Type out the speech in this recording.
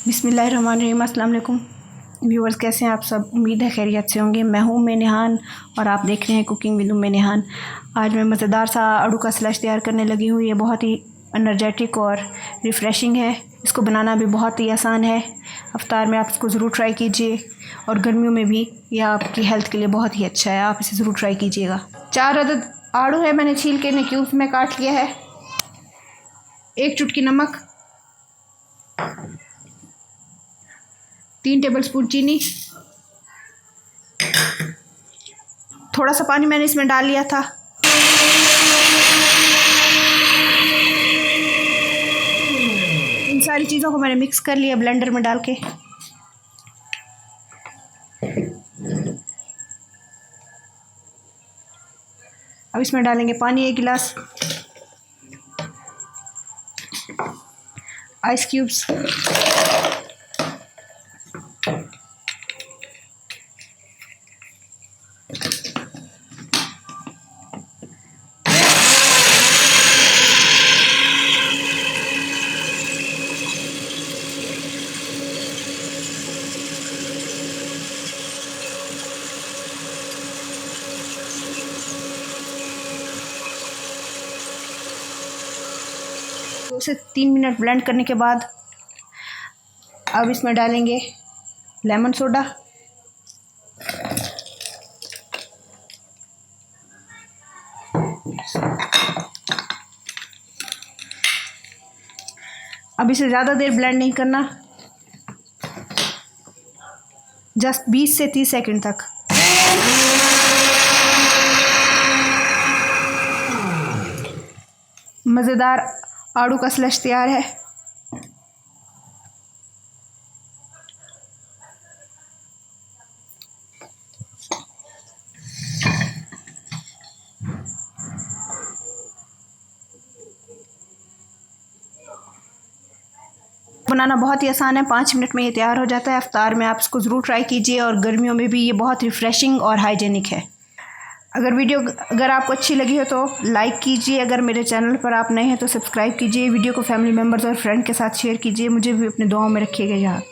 बिस्मिल्लाहिर्रहमानिर्रहीम। अस्सलाम वालेकुम व्यूअर्स, कैसे हैं आप सब? उम्मीद है खैरियत से होंगे। मैं हूं उम्मे नेहान और आप देख रहे हैं कुकिंग विद उम्मे नेहान। आज मैं मज़ेदार सा आड़ू का स्लश तैयार करने लगी हूँ। ये बहुत ही एनर्जेटिक और रिफ़्रेशिंग है। इसको बनाना भी बहुत ही आसान है। इफ्तार में आप इसको ज़रूर ट्राई कीजिए और गर्मियों में भी यह आपकी हेल्थ के लिए बहुत ही अच्छा है। आप इसे ज़रूर ट्राई कीजिएगा। 4 अदद आड़ू है, मैंने छील के इन्हें क्यूब्स में काट लिया है। 1 चुटकी नमक, 3 टेबलस्पून चीनी, थोड़ा सा पानी मैंने इसमें डाल लिया था। इन सारी चीज़ों को मैंने मिक्स कर लिया ब्लेंडर में डाल के। अब इसमें डालेंगे पानी 1 गिलास, आइस क्यूब्स, दो से 3 मिनट ब्लेंड करने के बाद अब इसमें डालेंगे लेमन सोडा, अब इसे ज़्यादा देर ब्लेंड नहीं करना, जस्ट 20 से 30 सेकंड तक। मज़ेदार आड़ू का स्लश तैयार है। बनाना बहुत ही आसान है, 5 मिनट में ये तैयार हो जाता है। इफ्तार में आप इसको ज़रूर ट्राई कीजिए और गर्मियों में भी ये बहुत रिफ़्रेशिंग और हाइजेनिक है। अगर आपको अच्छी लगी हो तो लाइक कीजिए। अगर मेरे चैनल पर आप नए हैं तो सब्सक्राइब कीजिए। वीडियो को फैमिली मेम्बर्स और फ्रेंड के साथ शेयर कीजिए। मुझे भी अपनी दुआओं में रखिएगा याद।